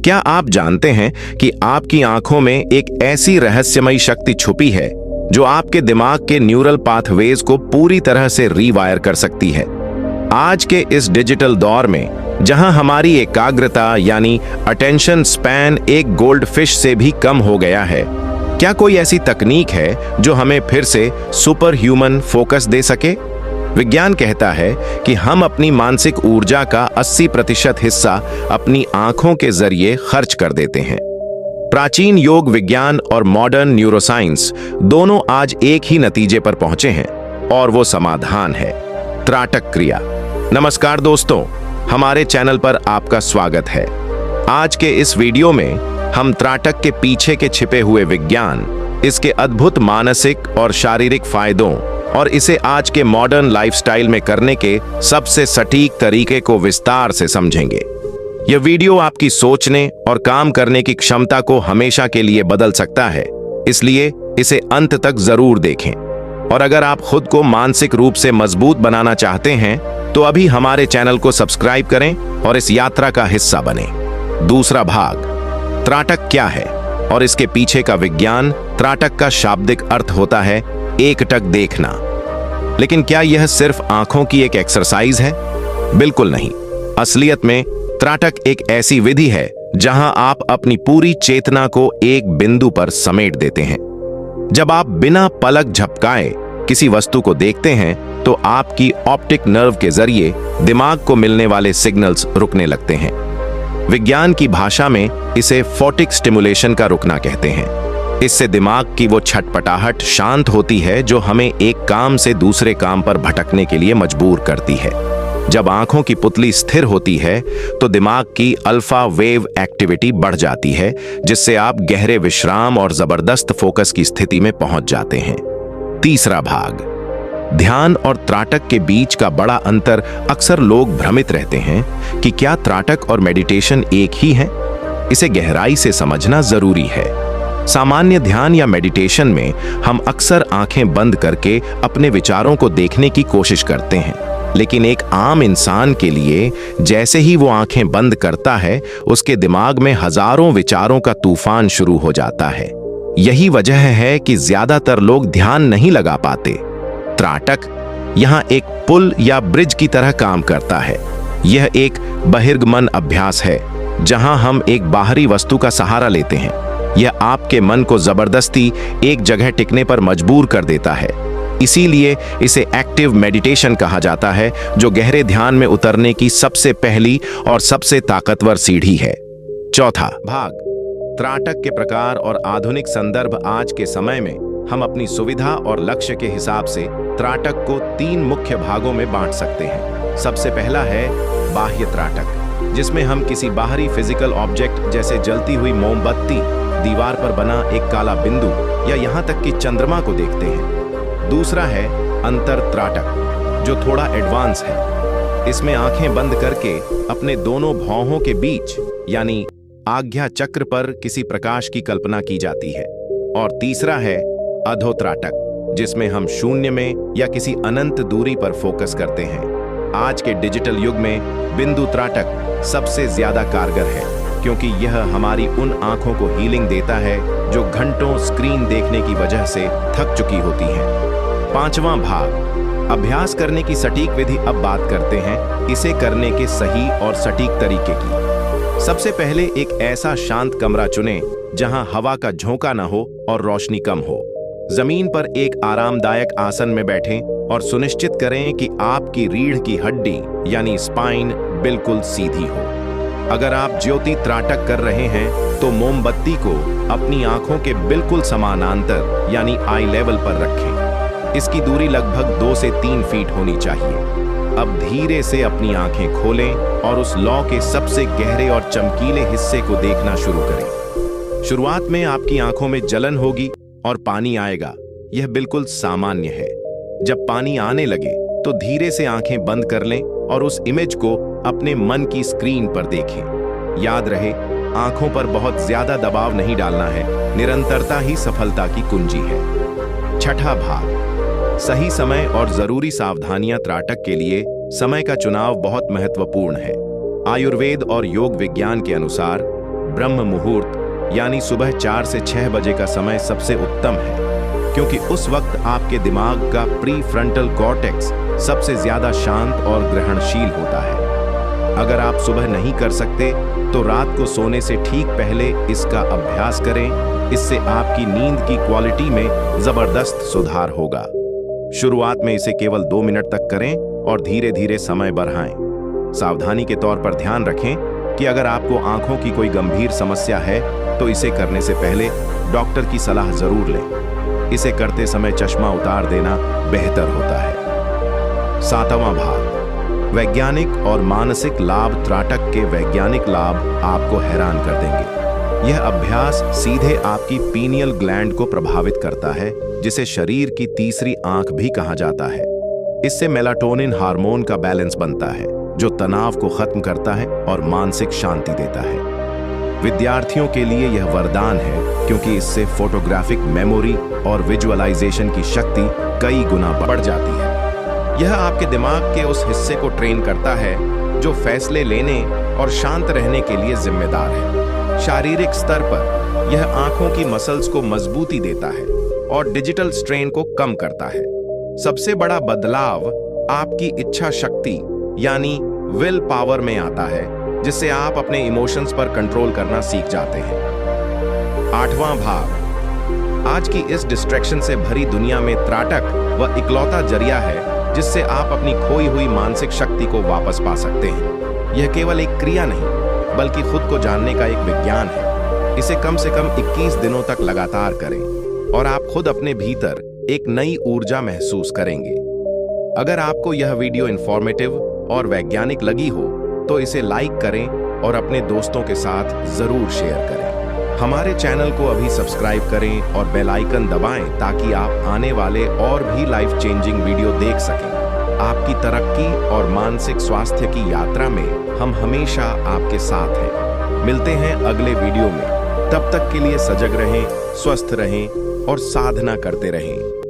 क्या आप जानते हैं कि आपकी आंखों में एक ऐसी रहस्यमयी शक्ति छुपी है जो आपके दिमाग के न्यूरल पाथवेज को पूरी तरह से रीवायर कर सकती है? आज के इस डिजिटल दौर में जहां हमारी एकाग्रता यानी अटेंशन स्पैन एक गोल्ड फिश से भी कम हो गया है, क्या कोई ऐसी तकनीक है जो हमें फिर से सुपर ह्यूमन फोकस दे सके? विज्ञान कहता है कि हम अपनी मानसिक ऊर्जा का 80% हिस्सा अपनी आंखों के जरिए खर्च कर देते हैं। प्राचीन योग विज्ञान और मॉडर्न न्यूरोसाइंस दोनों आज एक ही नतीजे पर पहुंचे हैं, और वो समाधान है त्राटक क्रिया। नमस्कार दोस्तों, हमारे चैनल पर आपका स्वागत है। आज के इस वीडियो में हम त्राटक के पीछे के छिपे हुए विज्ञान, इसके अद्भुत मानसिक और शारीरिक फायदों और इसे आज के मॉडर्न लाइफस्टाइल में करने के सबसे सटीक तरीके को विस्तार से समझेंगे। यह वीडियो आपकी सोचने और काम करने की क्षमता को हमेशा के लिए बदल सकता है, इसलिए इसे अंत तक जरूर देखें। और अगर आप खुद को मानसिक रूप से मजबूत बनाना चाहते हैं तो अभी हमारे चैनल को सब्सक्राइब करें और इस यात्रा का हिस्सा बने। दूसरा भाग, त्राटक क्या है और इसके पीछे का विज्ञान। त्राटक का शाब्दिक अर्थ होता है एकटक देखना। लेकिन क्या यह सिर्फ आंखों की एक एक्सरसाइज है? बिल्कुल नहीं। असलियत में त्राटक एक ऐसी विधि है जहां आप अपनी पूरी चेतना को एक बिंदु पर समेट देते हैं। जब आप बिना पलक झपकाए किसी वस्तु को देखते हैं तो आपकी ऑप्टिक नर्व के जरिए दिमाग को मिलने वाले सिग्नल्स रुकने लगते हैं। विज्ञान की भाषा में इसे फोटिक स्टिमुलेशन का रुकना कहते हैं। इससे दिमाग की वो छटपटाहट शांत होती है जो हमें एक काम से दूसरे काम पर भटकने के लिए मजबूर करती है। जब आंखों की पुतली स्थिर होती है तो दिमाग की अल्फा वेव एक्टिविटी बढ़ जाती है, जिससे आप गहरे विश्राम और जबरदस्त फोकस की स्थिति में पहुंच जाते हैं। तीसरा भाग, ध्यान और त्राटक के बीच का बड़ा अंतर। अक्सर लोग भ्रमित रहते हैं कि क्या त्राटक और मेडिटेशन एक ही है? इसे गहराई से समझना जरूरी है। सामान्य ध्यान या मेडिटेशन में हम अक्सर आंखें बंद करके अपने विचारों को देखने की कोशिश करते हैं, लेकिन एक आम इंसान के लिए जैसे ही वो आंखें बंद करता है, उसके दिमाग में हजारों विचारों का तूफान शुरू हो जाता है। यही वजह है कि ज्यादातर लोग ध्यान नहीं लगा पाते। त्राटक यहाँ एक पुल या ब्रिज की तरह काम करता है। यह एक बहिर्गमन अभ्यास है जहां हम एक बाहरी वस्तु का सहारा लेते हैं। यह आपके मन को जबरदस्ती एक जगह टिकने पर मजबूर कर देता है। इसीलिए इसे एक्टिव मेडिटेशन कहा जाता है, जो गहरे ध्यान में उतरने की सबसे पहली और सबसे ताकतवर सीढ़ी है। चौथा भाग, त्राटक के प्रकार और आधुनिक संदर्भ। आज के समय में हम अपनी सुविधा और लक्ष्य के हिसाब से त्राटक को 3 मुख्य भागों में बांट सकते हैं। सबसे पहला है बाह्य त्राटक, जिसमें हम किसी बाहरी फिजिकल ऑब्जेक्ट जैसे जलती हुई मोमबत्ती, दीवार पर बना एक काला बिंदु या यहाँ तक कि चंद्रमा को देखते हैं। दूसरा है अंतर त्राटक, जो थोड़ा एडवांस है। इसमें आंखें बंद करके अपने दोनों भौहों के बीच यानी आज्ञा चक्र पर किसी प्रकाश की कल्पना की जाती है। और तीसरा है अधोत्राटक, जिसमें हम शून्य में या किसी अनंत दूरी पर फोकस करते हैं। आज के डिजिटल युग में बिंदु त्राटक सबसे ज्यादा कारगर है, क्योंकि यह हमारी उन आंखों को हीलिंग देता है जो घंटों स्क्रीन देखने की वजह से थक चुकी होती हैं। पांचवां भाग, अभ्यास करने की सटीक विधि। अब बात करते हैं इसे करने के सही और सटीक तरीके की। सबसे पहले एक ऐसा शांत कमरा चुनें जहां हवा का झोंका न हो और रोशनी कम हो। जमीन पर एक आरामदायक आसन में बैठें और सुनिश्चित करें कि आपकी रीढ़ की हड्डी यानी स्पाइन बिल्कुल सीधी हो। अगर आप ज्योति त्राटक कर रहे हैं तो मोमबत्ती को अपनी आंखों के बिल्कुल समानांतर यानी आई लेवल पर रखें। इसकी दूरी लगभग 2 से 3 फीट होनी चाहिए। अब धीरे से अपनी आंखें खोलें और उस लौ के सबसे गहरे और चमकीले हिस्से को देखना शुरू करें। शुरुआत में आपकी आंखों में जलन होगी और पानी आएगा। यह बिल्कुल सामान्य है। जब पानी आने लगे तो धीरे से आंखें बंद कर लें और उस इमेज को अपने मन की स्क्रीन पर देखें। याद रहे, आंखों पर बहुत ज्यादा दबाव नहीं डालना है। निरंतरता ही सफलता की कुंजी है। छठा भाग, सही समय और जरूरी सावधानियां। त्राटक के लिए समय का चुनाव बहुत महत्वपूर्ण है। आयुर्वेद और योग विज्ञान के अनुसार ब्रह्म मुहूर्त यानी सुबह 4 से 6 बजे का समय सबसे उत्तम है, क्योंकि उस वक्त आपके दिमाग का प्री फ्रंटल कॉर्टेक्स सबसे ज्यादा शांत और ग्रहणशील होता है। अगर आप सुबह नहीं कर सकते तो रात को सोने से ठीक पहले इसका अभ्यास करें। इससे आपकी नींद की क्वालिटी में जबरदस्त सुधार होगा। शुरुआत में इसे केवल 2 मिनट तक करें और धीरे धीरे समय बढ़ाएं। सावधानी के तौर पर ध्यान रखें कि अगर आपको आंखों की कोई गंभीर समस्या है तो इसे करने से पहले डॉक्टर की सलाह जरूर लें। इसे करते समय चश्मा उतार देना बेहतर होता है। 7वां भाग, वैज्ञानिक और मानसिक लाभ। त्राटक के वैज्ञानिक लाभ आपको हैरान कर देंगे। यह अभ्यास सीधे आपकी पीनियल ग्लैंड को प्रभावित करता है, जिसे शरीर की तीसरी आंख भी कहा जाता है। इससे मेलाटोनिन हार्मोन का बैलेंस बनता है, जो तनाव को खत्म करता है और मानसिक शांति देता है। विद्यार्थियों के लिए यह वरदान है, क्योंकि इससे फोटोग्राफिक मेमोरी और विजुअलाइजेशन की शक्ति कई गुना बढ़ जाती है। यह आपके दिमाग के उस हिस्से को ट्रेन करता है जो फैसले लेने और शांत रहने के लिए जिम्मेदार है। शारीरिक स्तर पर यह आंखों की मसल्स को मजबूती देता है और डिजिटल स्ट्रेन को कम करता है। सबसे बड़ा बदलाव आपकी इच्छा शक्ति यानी विल पावर में आता है, जिससे आप अपने इमोशंस पर कंट्रोल करना सीख जाते हैं। 8वां भाग, आज की इस डिस्ट्रैक्शन से भरी दुनिया में त्राटक वह इकलौता जरिया है जिससे आप अपनी खोई हुई मानसिक शक्ति को वापस पा सकते हैं। यह केवल एक क्रिया नहीं, बल्कि खुद को जानने का एक विज्ञान है। इसे कम से कम 21 दिनों तक लगातार करें और आप खुद अपने भीतर एक नई ऊर्जा महसूस करेंगे। अगर आपको यह वीडियो इंफॉर्मेटिव और वैज्ञानिक लगी हो तो इसे लाइक करें और अपने दोस्तों के साथ जरूर शेयर करें। हमारे चैनल को अभी सब्सक्राइब करें और बेल आइकन दबाएं ताकि आप आने वाले और भी लाइफ चेंजिंग वीडियो देख सकें। आपकी तरक्की और मानसिक स्वास्थ्य की यात्रा में हम हमेशा आपके साथ हैं। मिलते हैं अगले वीडियो में। तब तक के लिए सजग रहें, स्वस्थ रहें और साधना करते रहें।